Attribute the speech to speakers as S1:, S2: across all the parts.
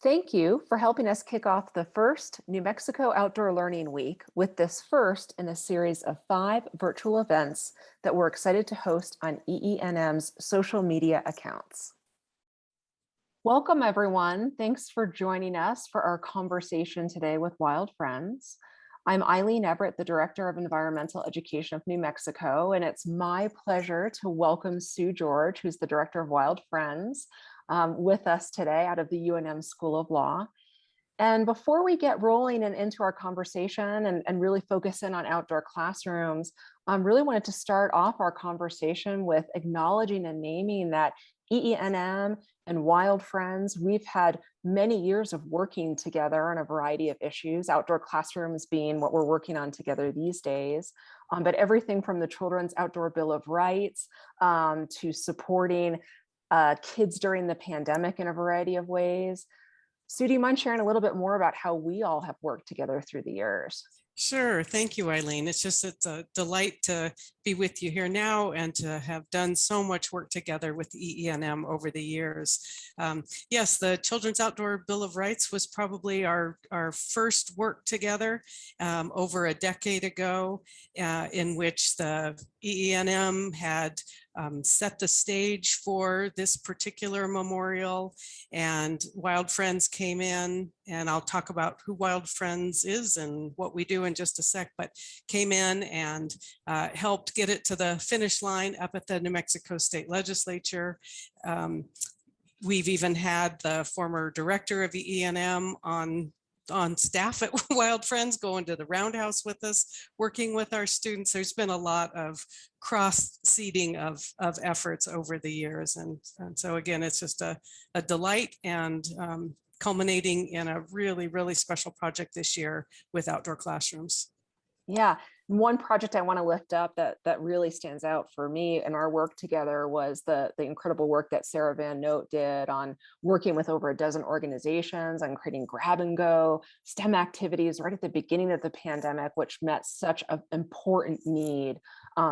S1: Thank you for helping us kick off the first New Mexico Outdoor Learning Week with this first in a series of 5 virtual events that we're excited to host on EENM's social media accounts. Welcome, everyone. Thanks for joining us for our conversation today with Wild Friends. I'm Eileen Everett, the Director of Environmental Education of New Mexico, and it's my pleasure to welcome Sue George, who's the Director of Wild Friends, with us today out of the UNM School of Law. And before we get rolling and into our conversation and really focus in on outdoor classrooms, I really wanted to start off our conversation with acknowledging and naming that EENM and Wild Friends, we've had many years of working together on a variety of issues, outdoor classrooms being what we're working on together these days. But everything from the Children's Outdoor Bill of Rights to supporting kids during the pandemic in a variety of ways. Sue, do you mind sharing a little bit more about how we all have worked together through the years?
S2: Sure. Thank you, Eileen. It's a delight to be with you here now and to have done so much work together with EENM over the years. Yes, the Children's Outdoor Bill of Rights was probably our first work together over a decade ago, in which the EENM had set the stage for this particular memorial, and Wild Friends came in, and I'll talk about who Wild Friends is and what we do in just a sec, but came in and helped get it to the finish line up at the New Mexico State Legislature. We've even had the former director of EENM on staff at Wild Friends, going to the Roundhouse with us, working with our students. There's been a lot of cross-seeding of efforts over the years. And so again, it's just a delight and culminating in a really, really special project this year with outdoor classrooms.
S1: Yeah, one project I want to lift up that really stands out for me in our work together was the incredible work that Sarah Van Note did on working with over a dozen organizations on creating grab and go STEM activities right at the beginning of the pandemic, which met such an important need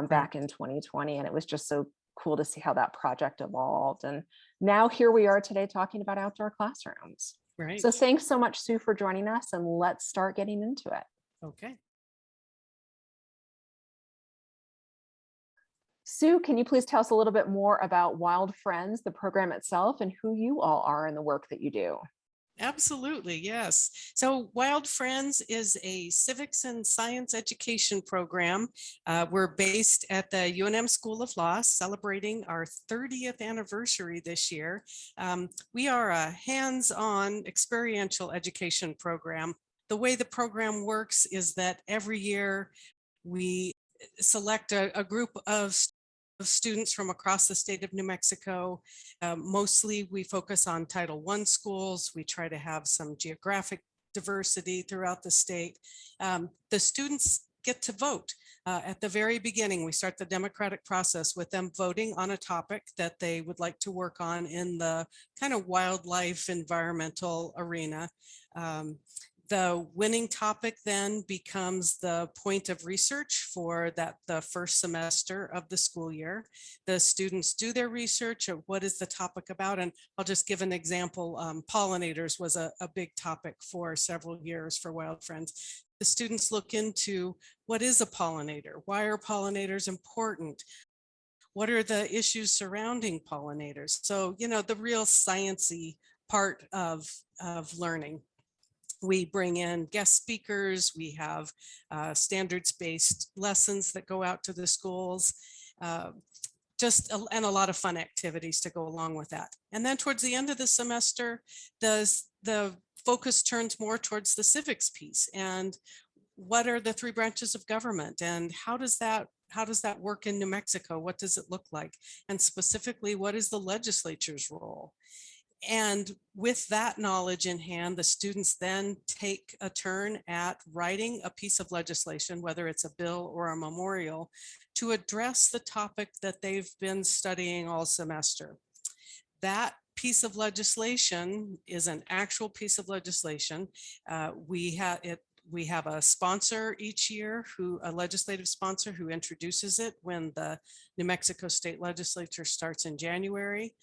S1: back in 2020. And it was just so cool to see how that project evolved. And now here we are today talking about outdoor classrooms.
S2: Right.
S1: So thanks so much, Sue, for joining us, and let's start getting into it.
S2: Okay.
S1: Sue, can you please tell us a little bit more about Wild Friends, the program itself, and who you all are in the work that you do?
S2: Absolutely, yes. So Wild Friends is a civics and science education program. We're based at the UNM School of Law, celebrating our 30th anniversary this year. We are a hands-on experiential education program. The way the program works is that every year we select a group of students from across the state of New Mexico. Mostly we focus on Title I schools. We try to have some geographic diversity throughout the state. The students get to vote. At the very beginning, we start the democratic process with them voting on a topic that they would like to work on in the kind of wildlife environmental arena. The winning topic then becomes the point of research for the first semester of the school year. The students do their research of what is the topic about, and I'll just give an example. Pollinators was a big topic for several years for Wild Friends. The students look into what is a pollinator? Why are pollinators important? What are the issues surrounding pollinators? So, you know, the real sciencey part of learning. We bring in guest speakers. We have standards-based lessons that go out to the schools, and a lot of fun activities to go along with that. And then towards the end of the semester, the focus turns more towards the civics piece and what are the 3 branches of government and how does that work in New Mexico? What does it look like? And specifically, what is the legislature's role? And with that knowledge in hand, the students then take a turn at writing a piece of legislation, whether it's a bill or a memorial, to address the topic that they've been studying all semester. That piece of legislation is an actual piece of legislation. We have a sponsor each year, a legislative sponsor who introduces it when the New Mexico State Legislature starts in January.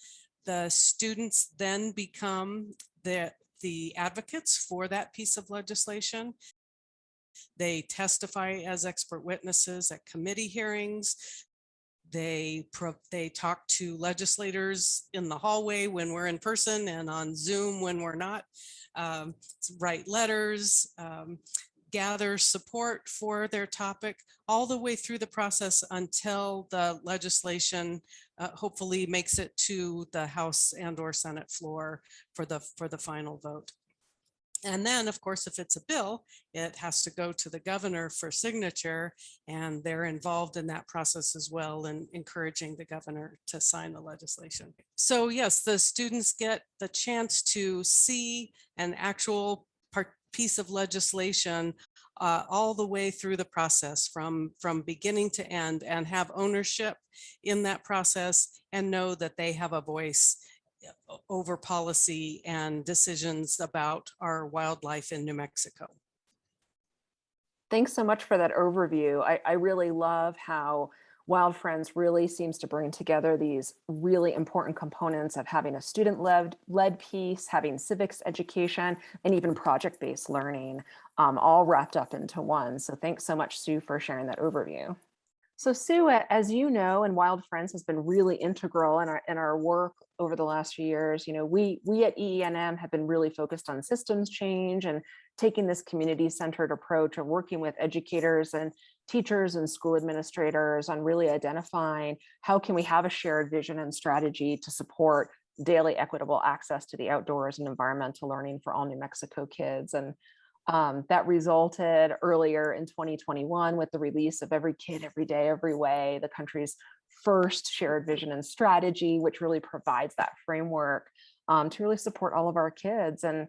S2: The students then become the the advocates for that piece of legislation. They testify as expert witnesses at committee hearings. They talk to legislators in the hallway when we're in person and on Zoom when we're not, write letters, gather support for their topic all the way through the process until the legislation hopefully makes it to the House and/or Senate floor for the final vote. And then, of course, if it's a bill, it has to go to the governor for signature, and they're involved in that process as well and encouraging the governor to sign the legislation. So yes, the students get the chance to see an actual piece of legislation all the way through the process from beginning to end, and have ownership in that process and know that they have a voice over policy and decisions about our wildlife in New Mexico.
S1: Thanks so much for that overview. I really love how Wild Friends really seems to bring together these really important components of having a student-led piece, having civics education, and even project-based learning, all wrapped up into one. So thanks so much, Sue, for sharing that overview. So Sue, as you know, and Wild Friends has been really integral in our work over the last few years. You know, we at EENM have been really focused on systems change and taking this community-centered approach of working with educators and teachers and school administrators on really identifying how can we have a shared vision and strategy to support daily equitable access to the outdoors and environmental learning for all New Mexico kids. And that resulted earlier in 2021 with the release of Every Kid, Every Day, Every Way, the country's first shared vision and strategy, which really provides that framework to really support all of our kids. And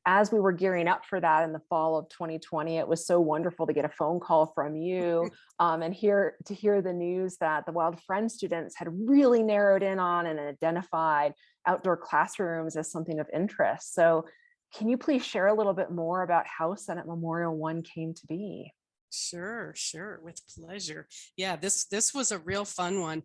S1: as we were gearing up for that in the fall of 2020, it was so wonderful to get a phone call from you and to hear the news that the Wild Friends students had really narrowed in on and identified outdoor classrooms as something of interest. So can you please share a little bit more about how Senate Memorial One came to be?
S2: Sure, with pleasure. Yeah, this was a real fun one.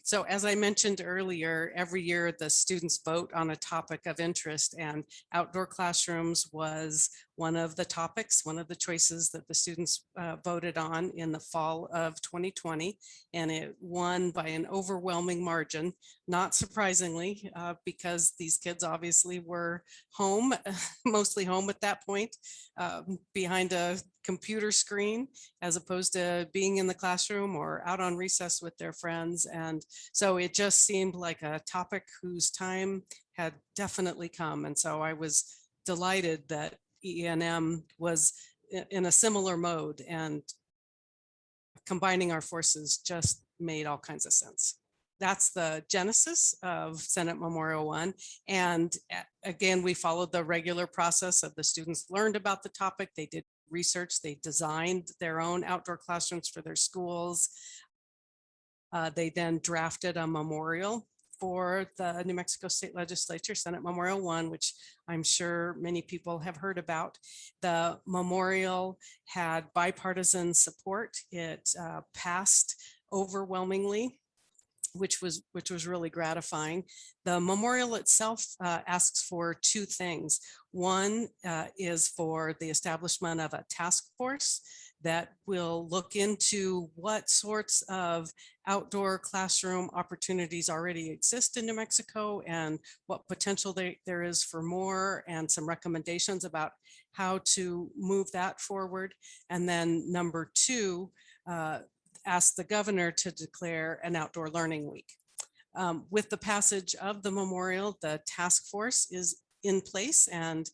S2: So as I mentioned earlier, every year the students vote on a topic of interest, and outdoor classrooms was one of the topics, one of the choices that the students voted on in the fall of 2020, and it won by an overwhelming margin, not surprisingly, because these kids obviously were home, mostly home at that point, behind a computer screen, as opposed to being in the classroom or out on recess with their friends. And so it just seemed like a topic whose time had definitely come. And so I was delighted that EENM was in a similar mode, and combining our forces just made all kinds of sense. That's the genesis of Senate Memorial One. And again, we followed the regular process of the students learned about the topic, they did research, they designed their own outdoor classrooms for their schools. They then drafted a memorial for the New Mexico State Legislature, Senate Memorial One, which I'm sure many people have heard about. The memorial had bipartisan support. It passed overwhelmingly, which was really gratifying. The memorial itself asks for two things. One is for the establishment of a task force that will look into what sorts of outdoor classroom opportunities already exist in New Mexico and what potential there is for more, and some recommendations about how to move that forward. And then number two, asked the governor to declare an outdoor learning week. With the passage of the memorial, the task force is in place, and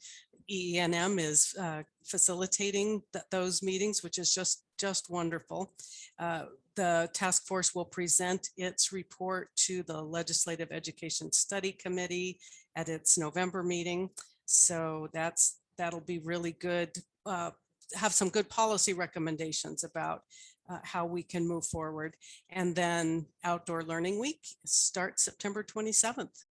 S2: EENM is facilitating those meetings, which is just wonderful. The task force will present its report to the Legislative Education Study Committee at its November meeting. So that'll be really good. Have some good policy recommendations about how we can move forward. And then Outdoor Learning Week starts September 27th.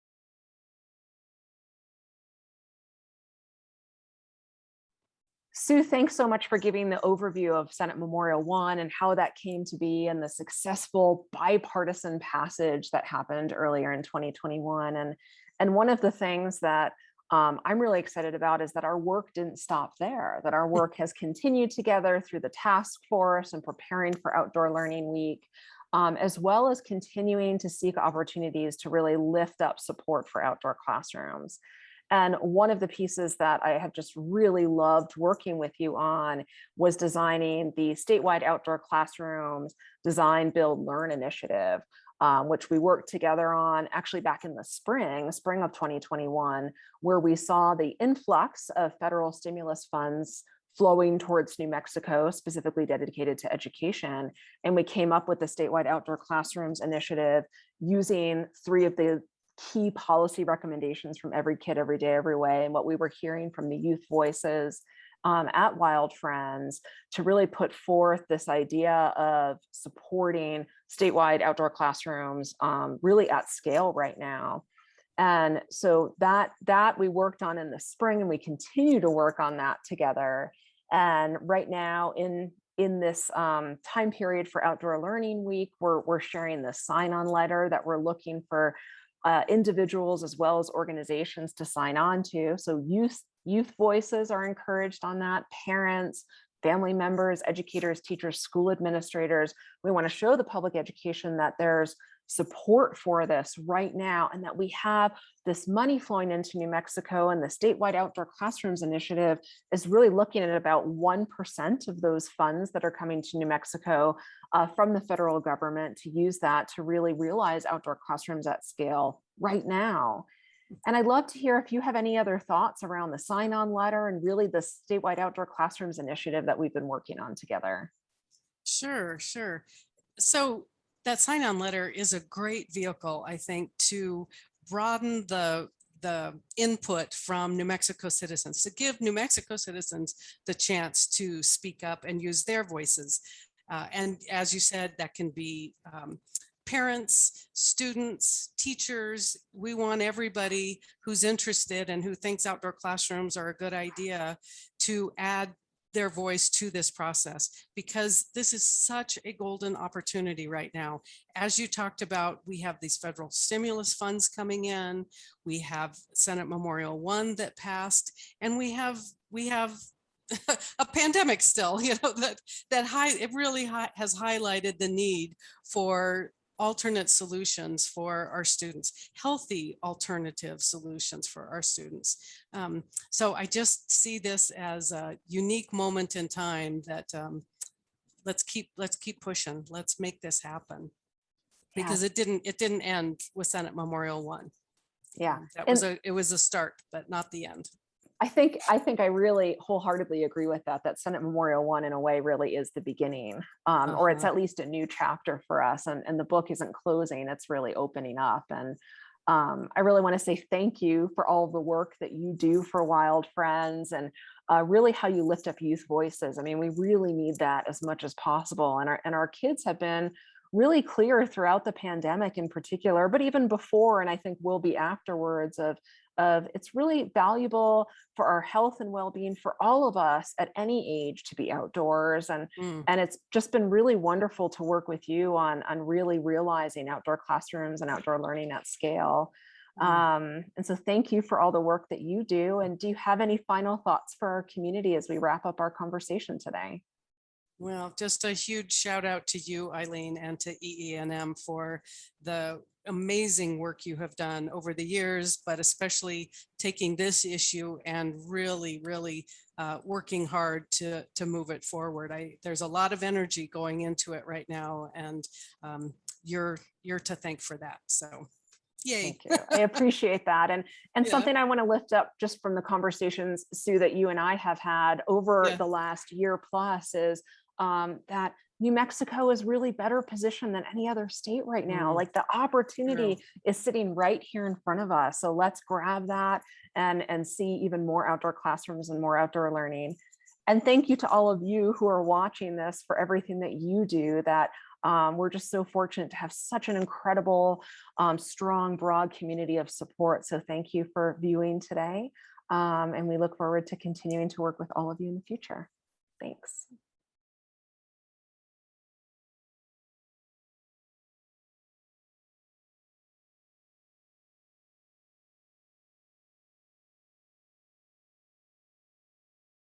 S1: Sue, thanks so much for giving the overview of Senate Memorial One and how that came to be and the successful bipartisan passage that happened earlier in 2021. And one of the things that I'm really excited about is that our work didn't stop there, that our work has continued together through the task force and preparing for Outdoor Learning Week, as well as continuing to seek opportunities to really lift up support for outdoor classrooms. And one of the pieces that I have just really loved working with you on was designing the statewide outdoor classrooms design, build, learn initiative, which we worked together on actually back in the spring of 2021, where we saw the influx of federal stimulus funds flowing towards New Mexico, specifically dedicated to education. And we came up with the statewide outdoor classrooms initiative using 3 of the key policy recommendations from Every Kid, Every Day, Every Way, and what we were hearing from the youth voices at Wild Friends to really put forth this idea of supporting statewide outdoor classrooms really at scale right now. And so that we worked on in the spring, and we continue to work on that together. And right now in this time period for Outdoor Learning Week, we're sharing the sign-on letter that we're looking for individuals as well as organizations to sign on to. So youth voices are encouraged on that, parents, family members, educators, teachers, school administrators. We want to show the public education that there's support for this right now, and that we have this money flowing into New Mexico, and the statewide outdoor classrooms initiative is really looking at about 1% of those funds that are coming to New Mexico from the federal government to use that to really realize outdoor classrooms at scale right now. And I'd love to hear if you have any other thoughts around the sign-on letter and really the statewide outdoor classrooms initiative that we've been working on together.
S2: Sure, sure. So that sign-on letter is a great vehicle, I think, to broaden the input from New Mexico citizens, to give New Mexico citizens the chance to speak up and use their voices. And as you said, that can be parents, students, teachers. We want everybody who's interested and who thinks outdoor classrooms are a good idea to add their voice to this process, because this is such a golden opportunity right now. As you talked about, we have these federal stimulus funds coming in, we have Senate Memorial 1 that passed, and we have a pandemic still, it really has highlighted the need for alternate solutions for our students, healthy alternative solutions for our students. So I just see this as a unique moment in time that let's keep pushing. Let's make this happen, because it didn't end with Senate Memorial 1.
S1: Yeah,
S2: it was a start, but not the end.
S1: I think I really wholeheartedly agree with that Senate Memorial 1 in a way really is the beginning, or it's at least a new chapter for us. And the book isn't closing, it's really opening up. And I really want to say thank you for all of the work that you do for Wild Friends, and really how you lift up youth voices. I mean, we really need that as much as possible. And our kids have been really clear throughout the pandemic in particular, but even before, and I think will be afterwards, of it's really valuable for our health and well-being for all of us at any age to be outdoors. And it's just been really wonderful to work with you on really realizing outdoor classrooms and outdoor learning at scale. And so thank you for all the work that you do. And do you have any final thoughts for our community as we wrap up our conversation today?
S2: Well, just a huge shout out to you, Eileen, and to EENM for the amazing work you have done over the years, but especially taking this issue and really working hard to move it forward. There's a lot of energy going into it right now, and you're to thank for that. So yay.
S1: Thank you. I appreciate that. And
S2: Yeah.
S1: something I want to lift up just from the conversations, Sue, that you and I have had over the last year plus is that New Mexico is really better positioned than any other state right now. Like the opportunity is sitting right here in front of us. So let's grab that and see even more outdoor classrooms and more outdoor learning. And thank you to all of you who are watching this for everything that you do. That we're just so fortunate to have such an incredible, strong, broad community of support. So thank you for viewing today. And we look forward to continuing to work with all of you in the future. Thanks.